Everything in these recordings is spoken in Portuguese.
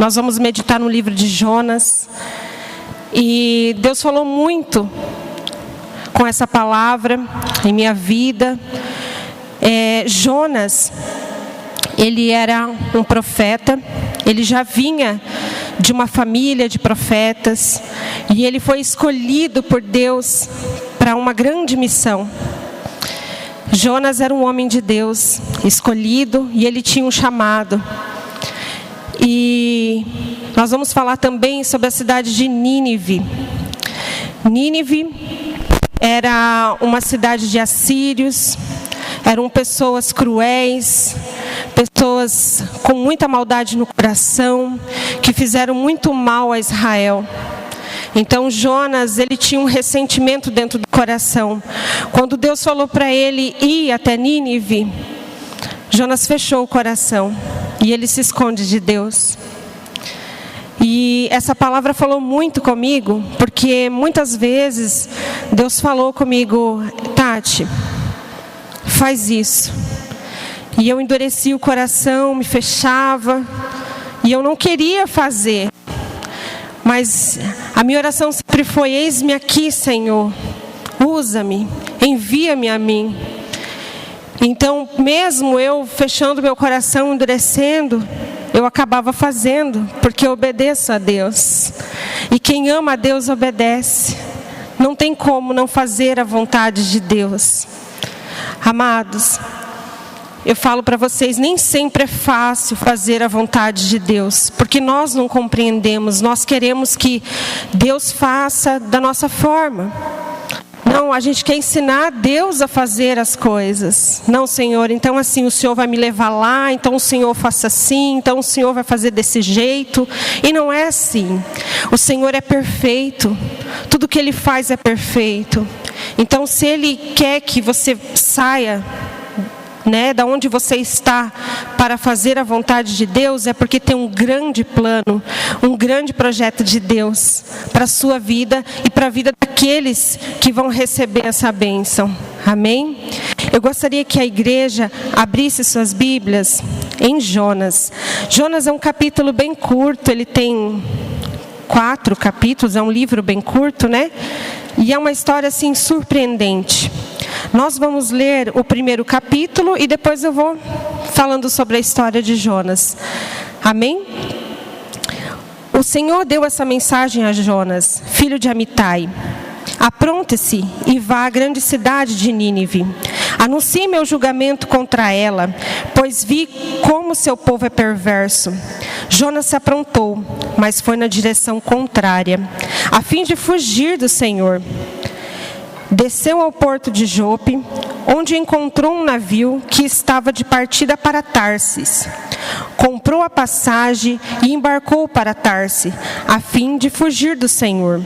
Nós vamos meditar no livro de Jonas. E Deus falou muito com essa palavra em minha vida. Jonas, ele era um profeta, ele já vinha de uma família de profetas, e ele foi escolhido por Deus para uma grande missão. Jonas era um homem de Deus, escolhido, e ele tinha um chamado. E nós vamos falar também sobre a cidade de Nínive. Nínive era uma cidade de assírios, eram pessoas cruéis, pessoas com muita maldade no coração, que fizeram muito mal a Israel. Então Jonas, ele tinha um ressentimento dentro do coração. Quando Deus falou para ele ir até Nínive, Jonas fechou o coração e ele se esconde de Deus. E essa palavra falou muito comigo, porque muitas vezes Deus falou comigo: Tati, faz isso. E eu endureci o coração, me fechava, e eu não queria fazer. Mas a minha oração sempre foi: eis-me aqui, Senhor, usa-me, envia-me a mim. Então, mesmo eu fechando meu coração, endurecendo, eu acabava fazendo, porque eu obedeço a Deus. E quem ama a Deus obedece. Não tem como não fazer a vontade de Deus. Amados, eu falo para vocês, nem sempre é fácil fazer a vontade de Deus, porque nós não compreendemos, nós queremos que Deus faça da nossa forma. Não, a gente quer ensinar a Deus a fazer as coisas. Não, Senhor, então assim, o Senhor vai me levar lá, então o Senhor faça assim, então o Senhor vai fazer desse jeito. E não é assim. O Senhor é perfeito, tudo que Ele faz é perfeito. Então, se Ele quer que você saia, da onde você está para fazer a vontade de Deus, é porque tem um grande plano, um grande projeto de Deus para a sua vida e para a vida daqueles que vão receber essa bênção. Amém? Eu gostaria que a igreja abrisse suas Bíblias em Jonas. Jonas é um capítulo bem curto, ele tem 4 capítulos, é um livro bem curto, E é uma história assim surpreendente. Nós vamos ler o primeiro capítulo e depois eu vou falando sobre a história de Jonas. Amém? O Senhor deu essa mensagem a Jonas, filho de Amitai: apronte-se e vá à grande cidade de Nínive. Anuncie meu julgamento contra ela, pois vi como seu povo é perverso. Jonas se aprontou, mas foi na direção contrária, a fim de fugir do Senhor. Desceu ao porto de Jope, onde encontrou um navio que estava de partida para Tarsis. Comprou a passagem e embarcou para Tarsis, a fim de fugir do Senhor.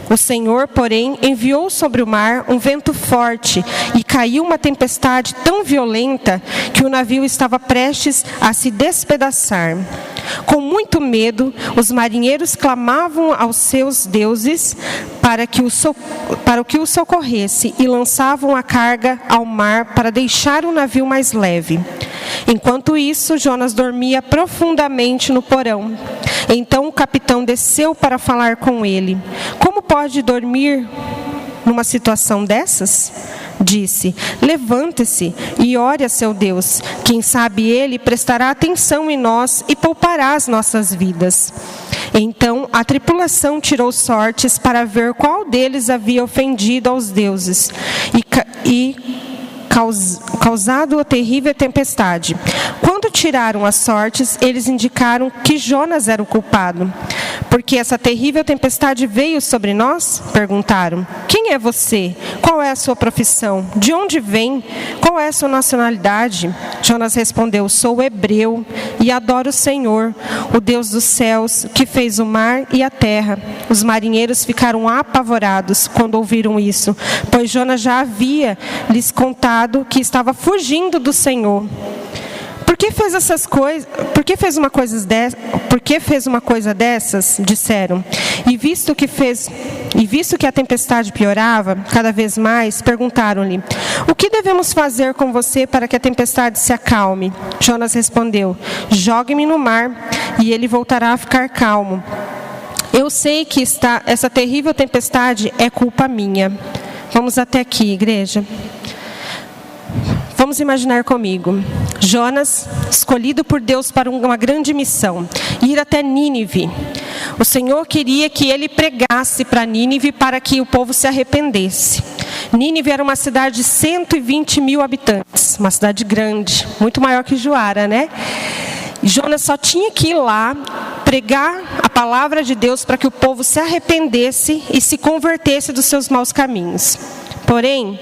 O Senhor, porém, enviou sobre o mar um vento forte e caiu uma tempestade tão violenta que o navio estava prestes a se despedaçar. Com muito medo, os marinheiros clamavam aos seus deuses para que o socorresse e lançavam a carga ao mar para deixar o navio mais leve. Enquanto isso, Jonas dormia profundamente no porão. Então o capitão desceu para falar com ele. Como pode dormir numa situação dessas? Disse: levante-se e ore a seu Deus. Quem sabe Ele prestará atenção em nós e poupará as nossas vidas. Então a tripulação tirou sortes para ver qual deles havia ofendido aos deuses e causado a terrível tempestade. Quando tiraram as sortes, eles indicaram que Jonas era o culpado. Porque essa terrível tempestade veio sobre nós? Perguntaram. Quem é você? Qual é a sua profissão? De onde vem? Qual é a sua nacionalidade? Jonas respondeu: sou hebreu e adoro o Senhor, o Deus dos céus, que fez o mar e a terra. Os marinheiros ficaram apavorados quando ouviram isso, pois Jonas já havia lhes contado que estava fugindo do Senhor. Por que fez essas coisas? Por que fez uma coisa dessas? Disseram. E visto que a tempestade piorava cada vez mais, perguntaram-lhe: o que devemos fazer com você para que a tempestade se acalme? Jonas respondeu: jogue-me no mar e ele voltará a ficar calmo. Eu sei que essa terrível tempestade é culpa minha. Vamos até aqui, igreja. Vamos imaginar comigo. Jonas, escolhido por Deus para uma grande missão, ir até Nínive. O Senhor queria que ele pregasse para Nínive para que o povo se arrependesse. Nínive era uma cidade de 120 mil habitantes, uma cidade grande, muito maior que Juara, né? Jonas só tinha que ir lá pregar a palavra de Deus para que o povo se arrependesse e se convertesse dos seus maus caminhos. Porém,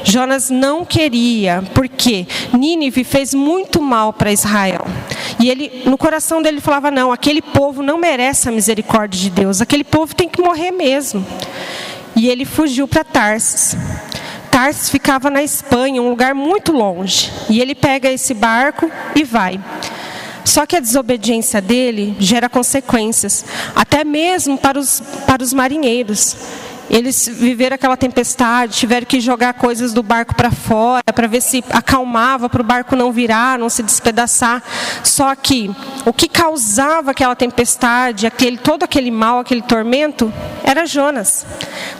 Jonas não queria, porque Nínive fez muito mal para Israel. E ele, no coração dele, falava: não, aquele povo não merece a misericórdia de Deus, aquele povo tem que morrer mesmo. E ele fugiu para Tarsis. Tarsis ficava na Espanha, um lugar muito longe. E ele pega esse barco e vai. Só que a desobediência dele gera consequências, até mesmo para os marinheiros. Eles viveram aquela tempestade, tiveram que jogar coisas do barco para fora, para ver se acalmava, para o barco não virar, não se despedaçar. Só que o que causava aquela tempestade, todo aquele mal, aquele tormento, era Jonas.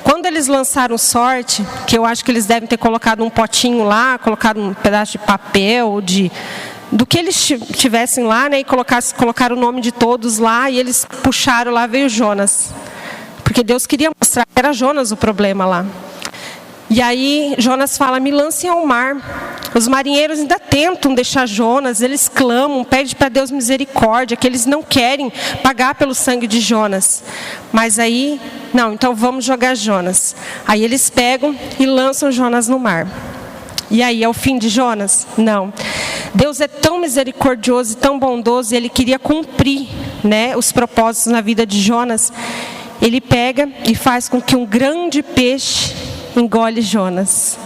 Quando eles lançaram sorte, que eu acho que eles devem ter colocado um potinho lá, colocado um pedaço de papel, do que eles tivessem lá, né, e colocaram o nome de todos lá, e eles puxaram lá, veio Jonas. Porque Deus queria mostrar que era Jonas o problema lá. E aí Jonas fala: me lancem ao mar. Os marinheiros ainda tentam deixar Jonas, eles clamam, pedem para Deus misericórdia, que eles não querem pagar pelo sangue de Jonas. Mas aí, não, então vamos jogar Jonas. Aí eles pegam e lançam Jonas no mar. E aí, é o fim de Jonas? Não. Deus é tão misericordioso e tão bondoso, e Ele queria cumprir, né, os propósitos na vida de Jonas. Ele pega e faz com que um grande peixe engole Jonas.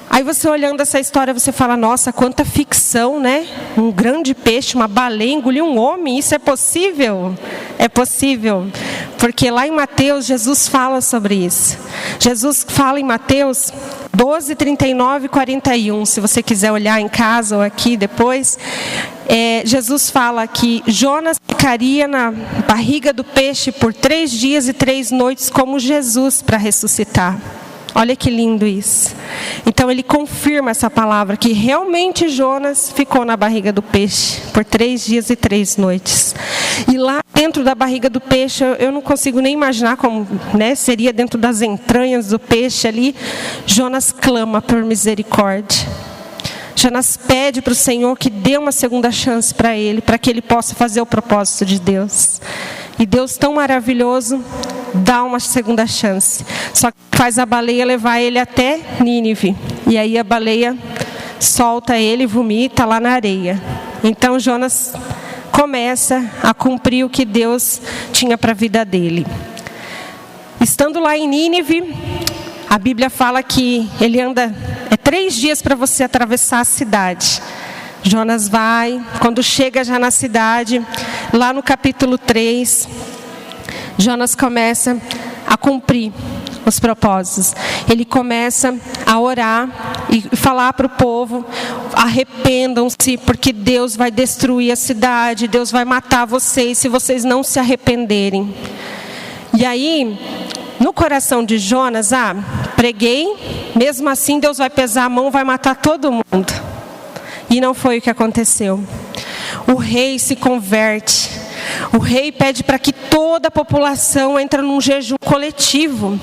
Aí você olhando essa história, você fala: nossa, quanta ficção, né? Um grande peixe, uma baleia engolir um homem, isso é possível? É possível. Porque lá em Mateus, Jesus fala sobre isso. Jesus fala em Mateus 12, 39 e 41. Se você quiser olhar em casa ou aqui depois. Jesus fala que Jonas ficaria na barriga do peixe por 3 dias e 3 noites como Jesus para ressuscitar. Olha que lindo isso. Então ele confirma essa palavra, que realmente Jonas ficou na barriga do peixe por 3 dias e 3 noites. E lá dentro da barriga do peixe, eu não consigo nem imaginar como, né, seria dentro das entranhas do peixe ali. Jonas clama por misericórdia. Jonas pede para o Senhor que dê uma segunda chance para ele, para que ele possa fazer o propósito de Deus. E Deus, tão maravilhoso, dá uma segunda chance. Só que faz a baleia levar ele até Nínive. E aí a baleia solta ele e vomita lá na areia. Então Jonas começa a cumprir o que Deus tinha para a vida dele. Estando lá em Nínive, a Bíblia fala que ele anda 3 dias para você atravessar a cidade. Jonas vai, quando chega já na cidade, lá no capítulo 3, Jonas começa a cumprir os propósitos. Ele começa a orar e falar para o povo: arrependam-se, porque Deus vai destruir a cidade, Deus vai matar vocês se vocês não se arrependerem. E aí, no coração de Jonas, preguei, mesmo assim Deus vai pesar a mão, vai matar todo mundo. E não foi o que aconteceu. O rei se converte. O rei pede para que toda a população entre num jejum coletivo.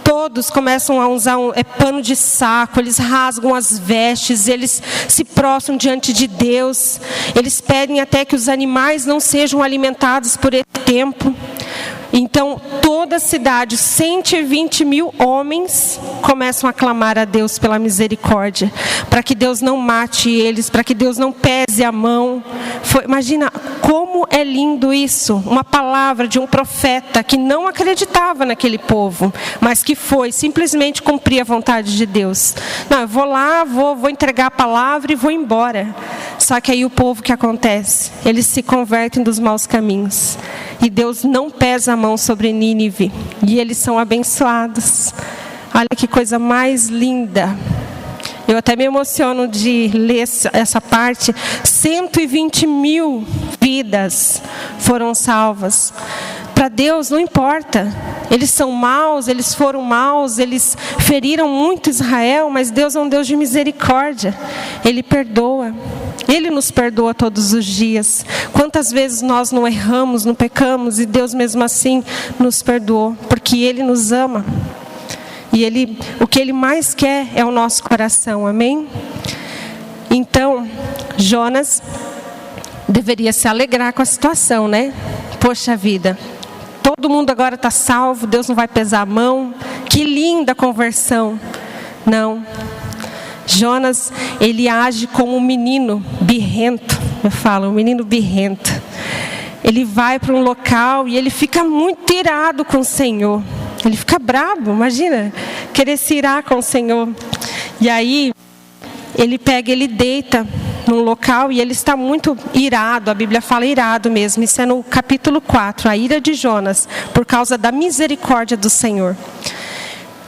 Todos começam a usar pano de saco, eles rasgam as vestes, eles se prostram diante de Deus. Eles pedem até que os animais não sejam alimentados por esse tempo. Então, toda a cidade, 120 mil homens, começam a clamar a Deus pela misericórdia, para que Deus não mate eles, para que Deus não pese a mão. Imagina como é lindo isso, uma palavra de um profeta que não acreditava naquele povo, mas que foi simplesmente cumprir a vontade de Deus. Não, eu vou lá, vou entregar a palavra e vou embora. Só que aí o povo, o que acontece? Eles se convertem dos maus caminhos. E Deus não pesa a mão sobre Nínive. E eles são abençoados. Olha que coisa mais linda. Eu até me emociono de ler essa parte. 120 mil vidas foram salvas. Para Deus não importa. Eles são maus, eles foram maus, eles feriram muito Israel, mas Deus é um Deus de misericórdia. Ele perdoa. Ele nos perdoa todos os dias. Quantas vezes nós não erramos, não pecamos, e Deus mesmo assim nos perdoou, porque Ele nos ama. E o que Ele mais quer é o nosso coração, amém? Então, Jonas deveria se alegrar com a situação, né? Poxa vida, todo mundo agora está salvo, Deus não vai pesar a mão. Que linda conversão. Não. Jonas, ele age como um menino birrento. Eu falo, um menino birrento. Ele vai para um local e ele fica muito irado com o Senhor. Ele fica bravo, imagina, querer se irar com o Senhor. E aí, ele deita num local e ele está muito irado. A Bíblia fala irado mesmo. Isso é no capítulo 4, a ira de Jonas, por causa da misericórdia do Senhor.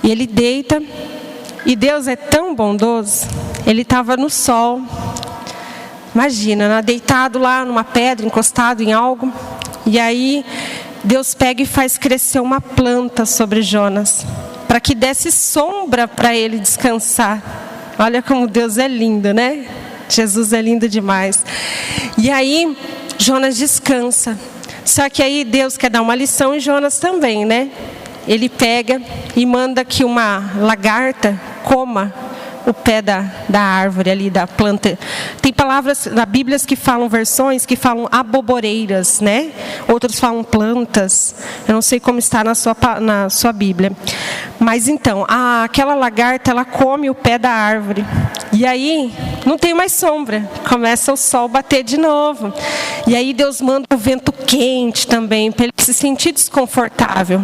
E ele deita, e Deus é tão bondoso. Ele estava no sol, imagina, deitado lá numa pedra, encostado em algo. E aí Deus pega e faz crescer uma planta sobre Jonas, para que desse sombra para ele descansar. Olha como Deus é lindo, né? Jesus é lindo demais. E aí Jonas descansa. Só que aí Deus quer dar uma lição em Jonas também, né? Ele pega e manda que uma lagarta coma o pé da árvore ali, da planta. Tem palavras na Bíblia que falam, versões que falam aboboreiras, né? Outros falam plantas. Eu não sei como está na sua Bíblia. Mas então, aquela lagarta, ela come o pé da árvore. E aí, não tem mais sombra. Começa o sol bater de novo. E aí Deus manda o vento quente também, para ele se sentir desconfortável.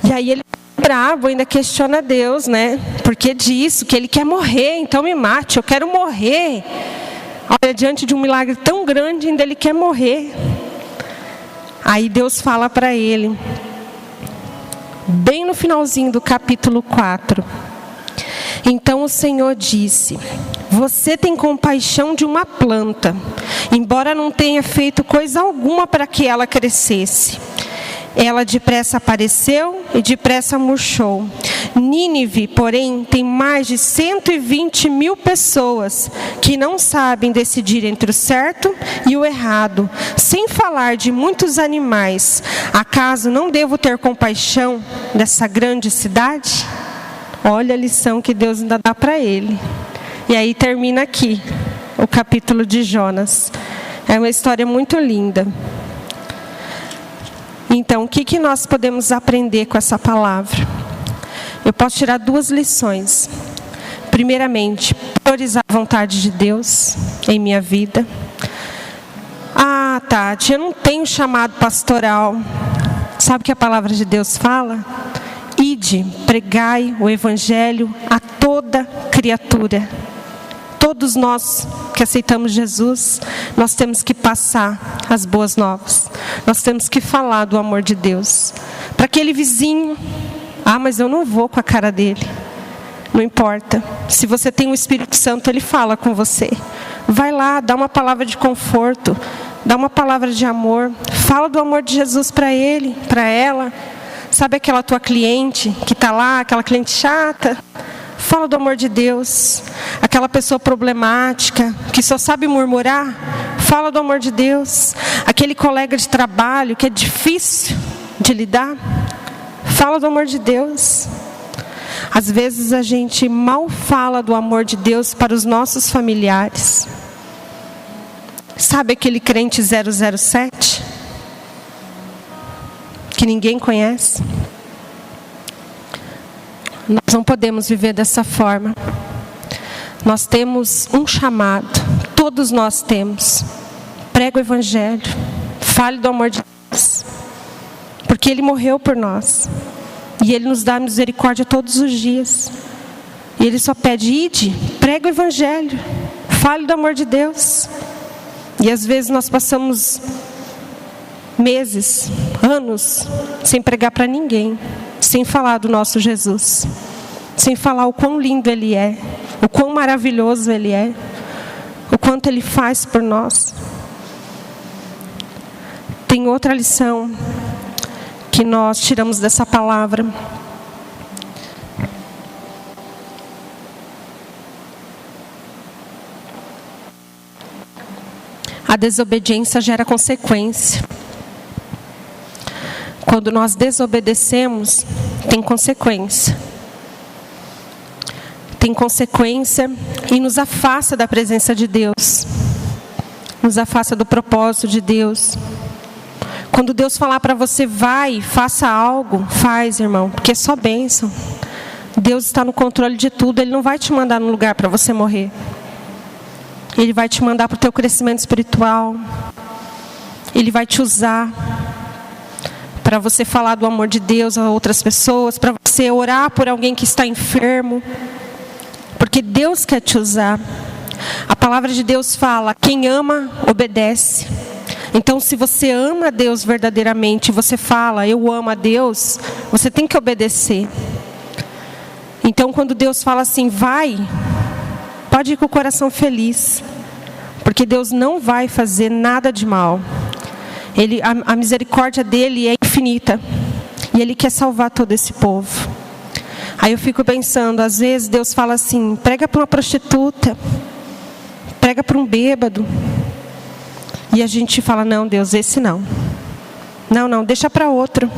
E aí ele bravo, ainda questiona Deus, né? Porque disso, que ele quer morrer, então me mate, eu quero morrer. Olha, diante de um milagre tão grande, ainda ele quer morrer. Aí Deus fala para ele, bem no finalzinho do capítulo 4. Então o Senhor disse: você tem compaixão de uma planta, embora não tenha feito coisa alguma para que ela crescesse. Ela depressa apareceu e depressa murchou. Nínive, porém, tem mais de 120 mil pessoas que não sabem decidir entre o certo e o errado, sem falar de muitos animais. Acaso não devo ter compaixão dessa grande cidade? Olha a lição que Deus ainda dá para ele. E aí termina aqui o capítulo de Jonas. É uma história muito linda. Então, o que nós podemos aprender com essa palavra? Eu posso tirar 2 lições. Primeiramente, priorizar a vontade de Deus em minha vida. Tati, eu não tenho chamado pastoral. Sabe o que a palavra de Deus fala? Ide, pregai o evangelho a toda criatura. Todos nós que aceitamos Jesus, nós temos que passar as boas novas. Nós temos que falar do amor de Deus. Para aquele vizinho, mas eu não vou com a cara dele. Não importa. Se você tem o Espírito Santo, ele fala com você. Vai lá, dá uma palavra de conforto, dá uma palavra de amor. Fala do amor de Jesus para ele, para ela. Sabe aquela tua cliente que está lá, aquela cliente chata? Fala do amor de Deus. Aquela pessoa problemática, que só sabe murmurar, fala do amor de Deus. Aquele colega de trabalho que é difícil de lidar, fala do amor de Deus. Às vezes a gente mal fala do amor de Deus para os nossos familiares. Sabe aquele crente 007? Que ninguém conhece? Nós não podemos viver dessa forma. Nós temos um chamado, todos nós temos. Prega o evangelho, fale do amor de Deus, porque Ele morreu por nós, e Ele nos dá misericórdia todos os dias, e Ele só pede: ide, prega o evangelho, fale do amor de Deus. E às vezes nós passamos meses, anos, sem pregar para ninguém, sem falar do nosso Jesus, sem falar o quão lindo Ele é, o quão maravilhoso Ele é, o quanto Ele faz por nós. Tem outra lição que nós tiramos dessa palavra. A desobediência gera consequência. Quando nós desobedecemos, tem consequência. Tem consequência e nos afasta da presença de Deus. Nos afasta do propósito de Deus. Quando Deus falar para você, vai, faça algo, faz, irmão, porque é só bênção. Deus está no controle de tudo, Ele não vai te mandar num lugar para você morrer. Ele vai te mandar para o teu crescimento espiritual. Ele vai te usar para você falar do amor de Deus a outras pessoas, para você orar por alguém que está enfermo. Porque Deus quer te usar. A palavra de Deus fala, quem ama, obedece. Então, se você ama a Deus verdadeiramente, você fala, eu amo a Deus, você tem que obedecer. Então, quando Deus fala assim, vai, pode ir com o coração feliz, porque Deus não vai fazer nada de mal. A misericórdia dele é infinita, e Ele quer salvar todo esse povo. Aí eu fico pensando, às vezes Deus fala assim, prega para uma prostituta, prega para um bêbado, e a gente fala, não Deus, esse não. Não, deixa para outro.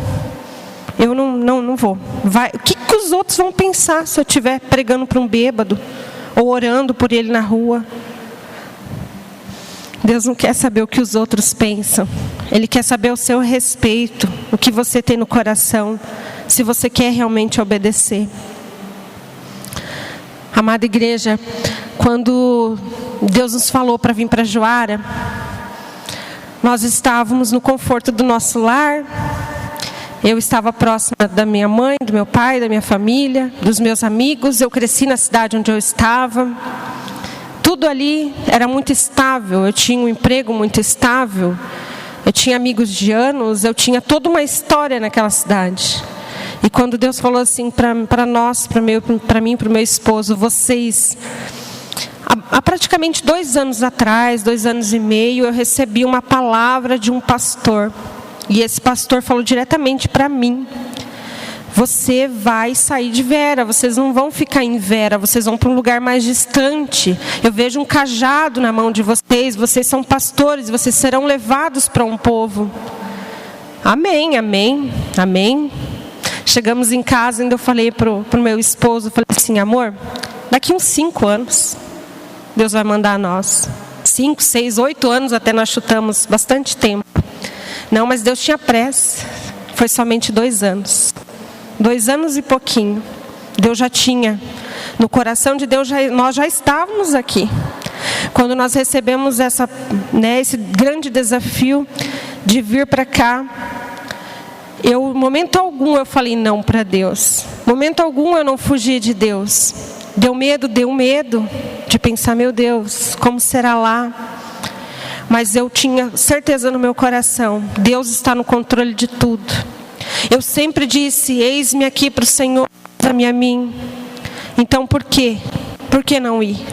Eu não vou. O que os outros vão pensar se eu estiver pregando para um bêbado? Ou orando por ele na rua? Deus não quer saber o que os outros pensam. Ele quer saber o seu respeito, o que você tem no coração, se você quer realmente obedecer. Amada igreja, quando Deus nos falou para vir para Joara, nós estávamos no conforto do nosso lar. Eu estava próxima da minha mãe, do meu pai, da minha família, dos meus amigos. Eu cresci na cidade onde eu estava. Tudo ali era muito estável. Eu tinha um emprego muito estável. Eu tinha amigos de anos. Eu tinha toda uma história naquela cidade. E quando Deus falou assim para nós, para mim e para o meu esposo, vocês... Há praticamente 2 anos atrás, 2 anos e meio, eu recebi uma palavra de um pastor. E esse pastor falou diretamente para mim, você vai sair de Vera, vocês não vão ficar em Vera, vocês vão para um lugar mais distante. Eu vejo um cajado na mão de vocês, vocês são pastores, vocês serão levados para um povo. Amém, amém, amém. Chegamos em casa, ainda eu falei para o meu esposo, falei assim, amor, daqui uns 5 anos, Deus vai mandar a nós. 5, 6, 8 anos até nós chutamos, bastante tempo. Não, mas Deus tinha pressa. Foi somente 2 anos. 2 anos e pouquinho. Deus já tinha. No coração de Deus, nós já estávamos aqui. Quando nós recebemos esse grande desafio de vir para cá, momento algum eu falei não para Deus. Momento algum eu não fugi de Deus. Deu medo de pensar, meu Deus, como será lá? Mas eu tinha certeza no meu coração, Deus está no controle de tudo. Eu sempre disse, eis-me aqui para o Senhor, usa-me a mim. Então por quê? Por que não ir?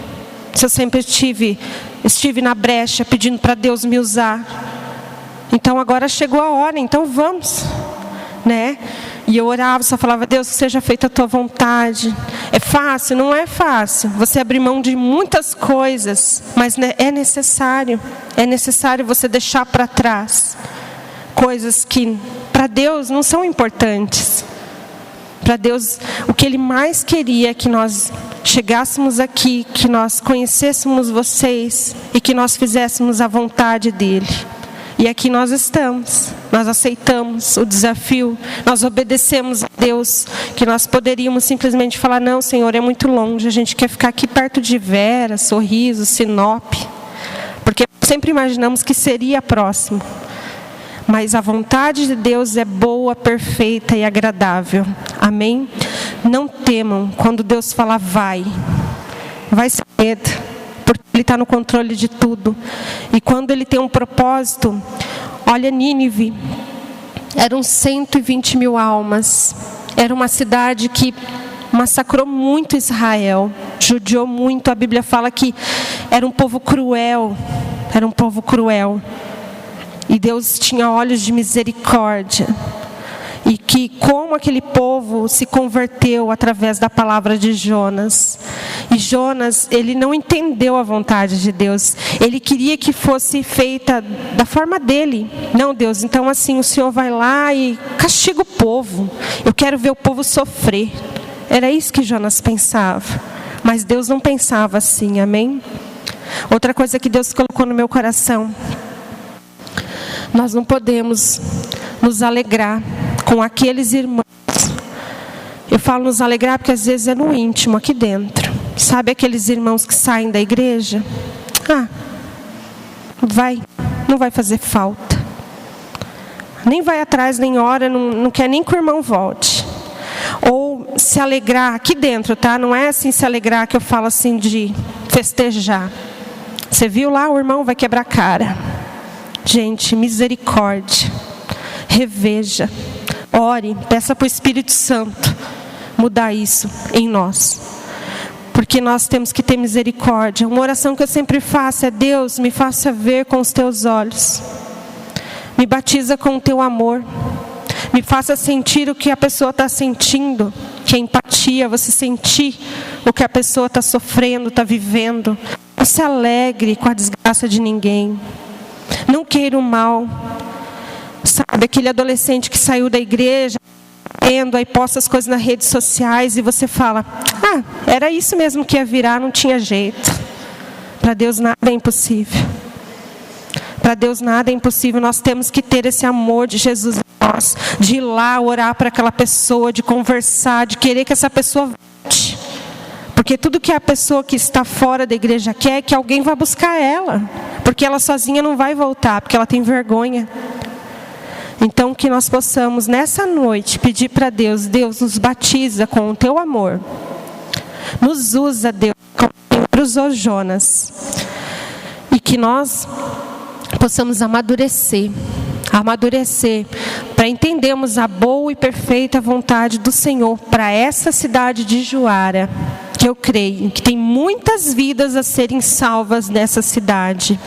Se eu sempre estive na brecha pedindo para Deus me usar. Então agora chegou a hora, então vamos. Né? E eu orava, só falava, Deus, que seja feita a tua vontade. É fácil? Não é fácil. Você abrir mão de muitas coisas, mas é necessário. É necessário você deixar para trás coisas que para Deus não são importantes. Para Deus, o que Ele mais queria é que nós chegássemos aqui, que nós conhecêssemos vocês e que nós fizéssemos a vontade dEle. E aqui nós estamos, nós aceitamos o desafio, nós obedecemos a Deus, que nós poderíamos simplesmente falar, não Senhor, é muito longe, a gente quer ficar aqui perto de Vera, Sorriso, Sinop, porque sempre imaginamos que seria próximo. Mas a vontade de Deus é boa, perfeita e agradável. Amém? Não temam quando Deus falar vai sem medo, porque Ele Ele está no controle de tudo. E quando Ele tem um propósito, olha Nínive, eram 120 mil almas. Era uma cidade que massacrou muito Israel, judiou muito. A Bíblia fala que era um povo cruel, era um povo cruel. E Deus tinha olhos de misericórdia. E que como aquele povo se converteu através da palavra de Jonas. E Jonas, ele não entendeu a vontade de Deus. Ele queria que fosse feita da forma dele. Não, Deus, então assim, o Senhor vai lá e castiga o povo. Eu quero ver o povo sofrer. Era isso que Jonas pensava. Mas Deus não pensava assim, amém? Outra coisa que Deus colocou no meu coração. Nós não podemos nos alegrar com aqueles irmãos. Eu falo nos alegrar porque às vezes é no íntimo, aqui dentro. Sabe aqueles irmãos que saem da igreja? Não vai fazer falta. Nem vai atrás, nem ora, não quer nem que o irmão volte. Ou se alegrar aqui dentro, tá? Não é assim se alegrar que eu falo assim de festejar. Você viu lá, o irmão vai quebrar a cara. Gente, misericórdia. Reveja. Ore, peça para o Espírito Santo mudar isso em nós. Porque nós temos que ter misericórdia. Uma oração que eu sempre faço é: Deus, me faça ver com os teus olhos. Me batiza com o teu amor. Me faça sentir o que a pessoa está sentindo. Que é empatia, você sentir o que a pessoa está sofrendo, está vivendo. Não se alegre com a desgraça de ninguém. Não queira o mal. Sabe, aquele adolescente que saiu da igreja, aí posta as coisas nas redes sociais e você fala: era isso mesmo que ia virar, não tinha jeito. Para Deus nada é impossível. Para Deus nada é impossível. Nós temos que ter esse amor de Jesus em nós, de ir lá orar para aquela pessoa, de conversar, de querer que essa pessoa volte. Porque tudo que a pessoa que está fora da igreja quer é que alguém vá buscar ela. Porque ela sozinha não vai voltar, porque ela tem vergonha. Então que nós possamos nessa noite pedir para Deus: Deus, nos batiza com o teu amor. Nos usa, Deus, como usou Jonas. E que nós possamos amadurecer para entendermos a boa e perfeita vontade do Senhor para essa cidade de Juara. Que eu creio que tem muitas vidas a serem salvas nessa cidade.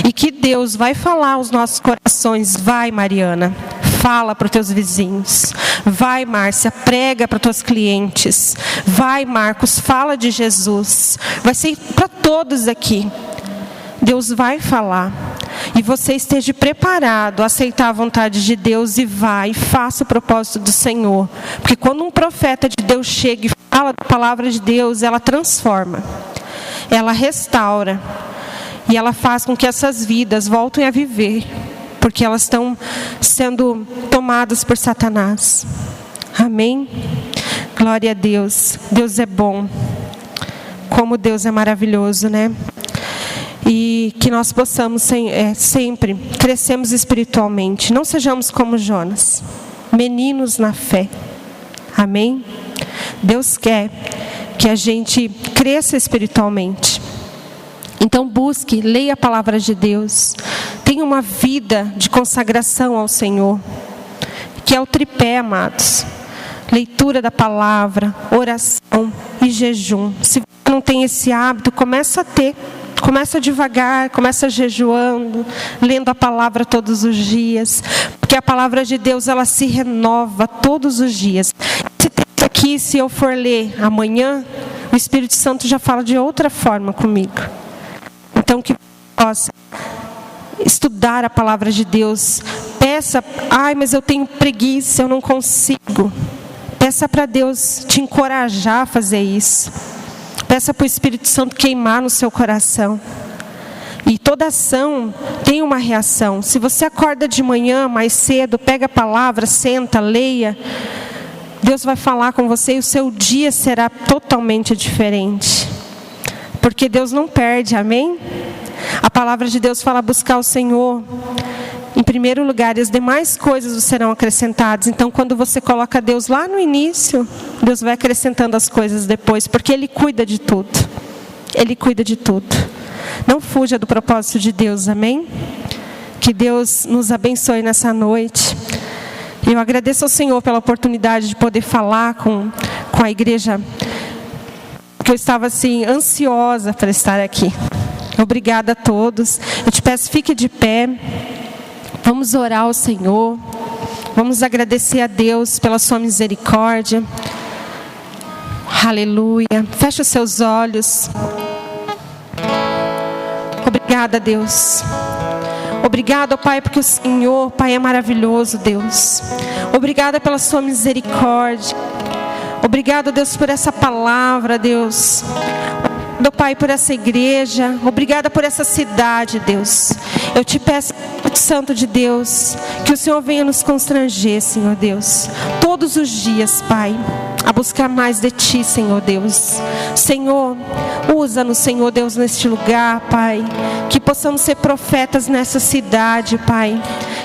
E que Deus vai falar aos nossos corações. Vai, Mariana, fala para os teus vizinhos. Vai, Márcia, prega para os teus clientes. Vai, Marcos, fala de Jesus. Vai ser para todos aqui. Deus vai falar. E você esteja preparado a aceitar a vontade de Deus e vai, e faça o propósito do Senhor. Porque quando um profeta de Deus chega e fala da palavra de Deus, ela transforma, ela restaura, e ela faz com que essas vidas voltem a viver, porque elas estão sendo tomadas por Satanás. Amém? Glória a Deus. Deus é bom. Como Deus é maravilhoso, né? E que nós possamos sempre crescermos espiritualmente. Não sejamos como Jonas, meninos na fé. Amém? Deus quer que a gente cresça espiritualmente. Então busque, leia a palavra de Deus. Tenha uma vida de consagração ao Senhor. Que é o tripé, amados. Leitura da palavra, oração e jejum. Se você não tem esse hábito, começa a ter. Começa devagar, começa jejuando, lendo a palavra todos os dias. Porque a palavra de Deus, ela se renova todos os dias. Esse texto aqui, se eu for ler amanhã, o Espírito Santo já fala de outra forma comigo. Então que possa estudar a palavra de Deus. Peça, mas eu tenho preguiça, eu não consigo. Peça para Deus te encorajar a fazer isso. Peça para o Espírito Santo queimar no seu coração. E toda ação tem uma reação. Se você acorda de manhã mais cedo, pega a palavra, senta, leia, Deus vai falar com você e o seu dia será totalmente diferente. Porque Deus não perde, amém? A palavra de Deus fala buscar o Senhor em primeiro lugar, e as demais coisas serão acrescentadas. Então, quando você coloca Deus lá no início, Deus vai acrescentando as coisas depois, porque Ele cuida de tudo. Ele cuida de tudo. Não fuja do propósito de Deus, amém? Que Deus nos abençoe nessa noite. Eu agradeço ao Senhor pela oportunidade de poder falar com a igreja, porque eu estava assim, ansiosa para estar aqui. Obrigada a todos. Eu te peço, fique de pé. Vamos orar ao Senhor. Vamos agradecer a Deus pela sua misericórdia. Aleluia. Feche os seus olhos. Obrigada, Deus. Obrigada, Pai, porque o Senhor, Pai, é maravilhoso, Deus. Obrigada pela sua misericórdia. Obrigado, Deus, por essa palavra, Deus. Obrigado, Pai, por essa igreja. Obrigada por essa cidade, Deus. Eu te peço, Santo de Deus, que o Senhor venha nos constranger, Senhor Deus, todos os dias, Pai, a buscar mais de Ti, Senhor Deus. Senhor, usa-nos, Senhor Deus, neste lugar, Pai, que possamos ser profetas nessa cidade, Pai,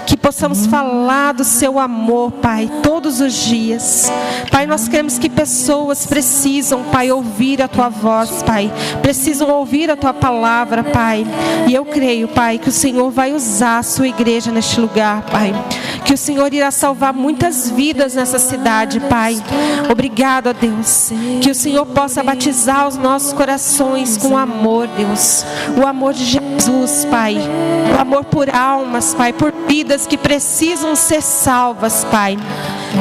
que possamos falar do Seu amor, Pai, todos os dias. Pai, nós queremos que pessoas precisam, Pai, ouvir a Tua voz, Pai, precisam ouvir a Tua palavra, Pai, e eu creio, Pai, que o Senhor vai usar a Sua igreja neste lugar, Pai, que o Senhor irá salvar muitas vidas nessa cidade, Pai. Obrigado a Deus, que o Senhor possa batizar os nossos corações com amor, Deus, o amor de Jesus, Pai, o amor por almas, Pai, por vidas que precisam ser salvas, Pai.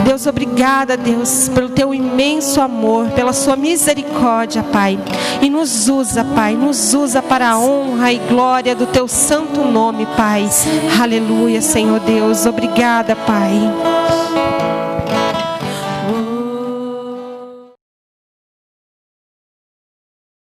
Deus, obrigada, Deus, pelo Teu imenso amor, pela Sua misericórdia, Pai, e nos usa, Pai, nos usa para a honra e glória do Teu santo nome, Pai. Aleluia, Senhor Deus, obrigada, Pai.